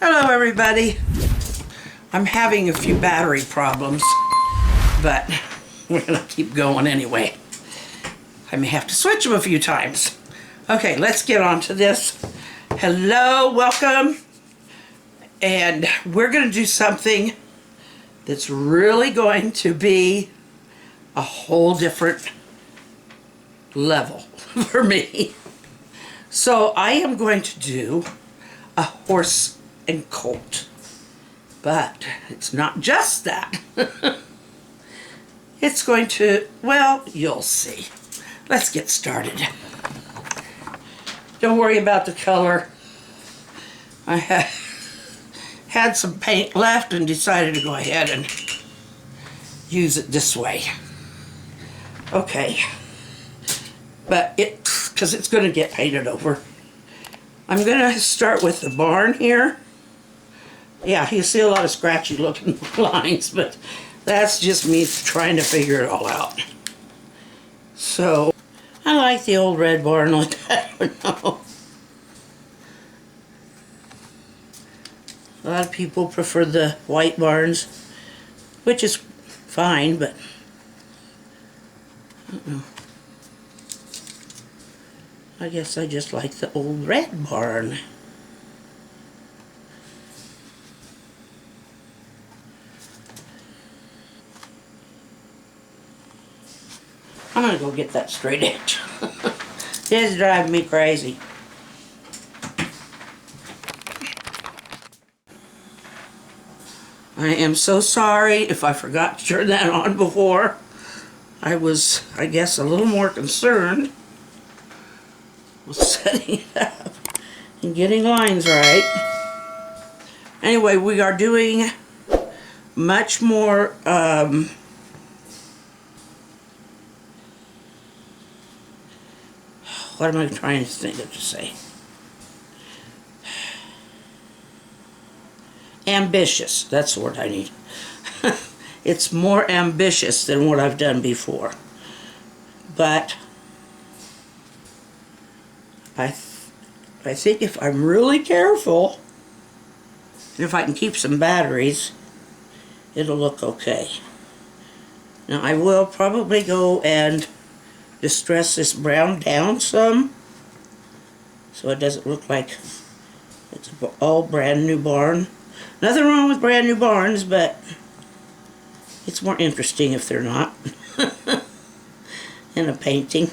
Hello everybody. I'm having a few battery problems, but we're gonna keep going anyway. I may have to switch them a few times. Okay, let's get on to this. Hello, welcome. And we're gonna do something that's really going to be a whole different level for me. So I am going to do a horse and colt, but it's not just that. It's going to, well, you'll see. Let's get started. Don't worry about the color. I had some paint left and decided to go ahead and use it this way. Okay, but because it's going to get painted over. I'm going to start with the barn here. Yeah, you see a lot of scratchy looking lines, but that's just me trying to figure it all out. So, I like the old red barn like that. No. A lot of people prefer the white barns, which is fine, but I guess I just like the old red barn. I'm gonna go get that straight edge. It's driving me crazy. I am so sorry if I forgot to turn that on before. I was, I guess, a little more concerned with setting it up and getting lines right. Anyway, we are doing much more what am I trying to think of to say? Ambitious, that's the word I need. It's more ambitious than what I've done before. But I think if I'm really careful, and if I can keep some batteries, it'll look okay. Now I will probably go and distress this brown down some, so it doesn't look like it's an all brand new barn. Nothing wrong with brand new barns, but it's more interesting if they're not in a painting.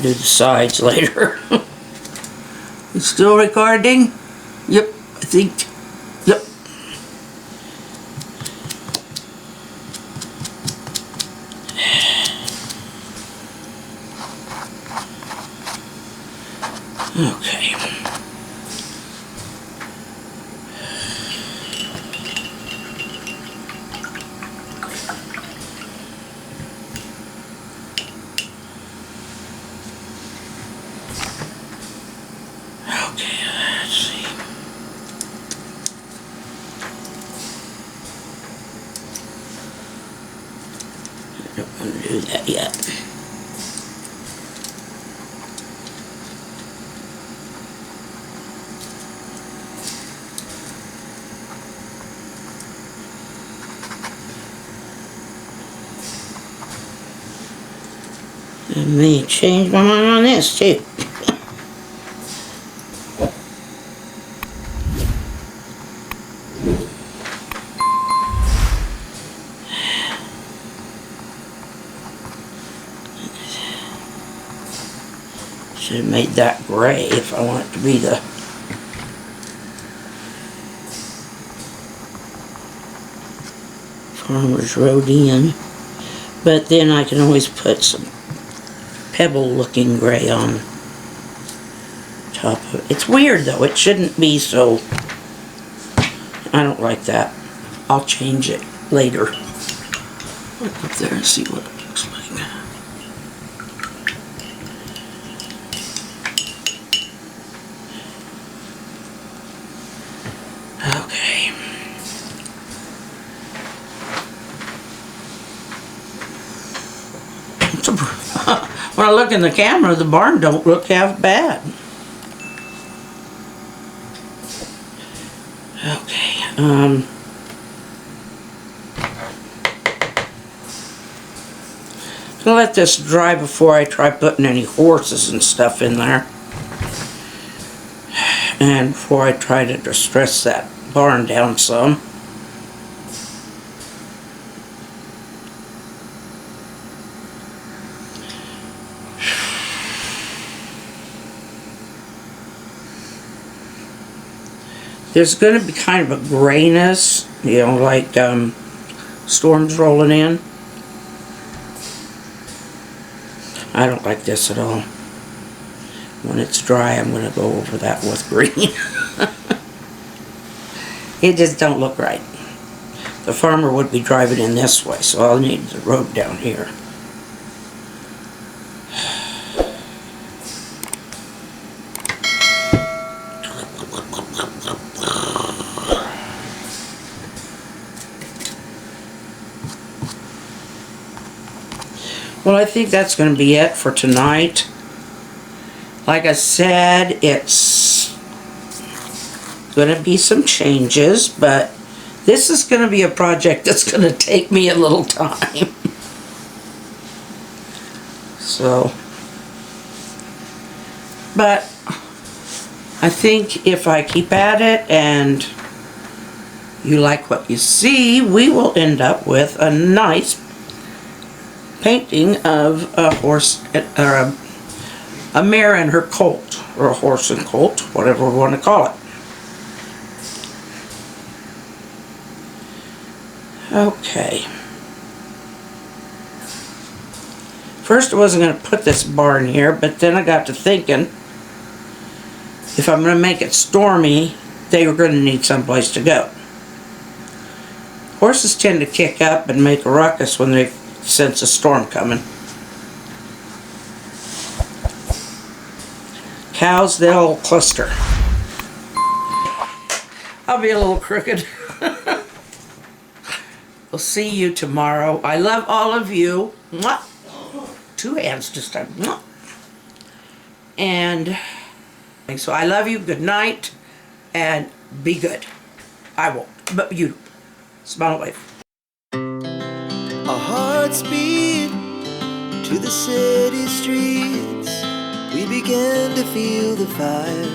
do the sides later. You still recording? Yep, I think. Yep. Okay. Okay, let's see. I don't want to do that yet. I may change my mind on this too. Should have made that gray if I want it to be the Farmer's Road in. But then I can always put some pebble looking gray on top of it. It's weird though, it shouldn't be so. I don't like that. I'll change it later. Look up there and see what it looks like. Okay. When I look in the camera, the barn don't look half bad. Okay. I'm gonna let this dry before I try putting any horses and stuff in there. And before I try to distress that barn down some. There's going to be kind of a grayness, you know, like storms rolling in. I don't like this at all. When it's dry, I'm going to go over that with green. It just don't look right. The farmer would be driving in this way, so I'll need the road down here. Well, I think that's going to be it for tonight. Like I said, it's going to be some changes, but this is going to be a project that's going to take me a little time. So, but I think if I keep at it and you like what you see, we will end up with a nice painting of a horse, or a mare and her colt, or a horse and colt, whatever we want to call it. Okay. First I wasn't going to put this barn here, but then I got to thinking, if I'm going to make it stormy, they were going to need someplace to go. Horses tend to kick up and make a ruckus when they sense a storm coming. Cows, they'll cluster. I'll be a little crooked. We'll see you tomorrow. I love all of you. Mwah. 2 hands this time. Mwah. And so I love you. Good night. And be good. I won't. But you. Smile away. Our hearts beat to the city streets. We began to feel the fire.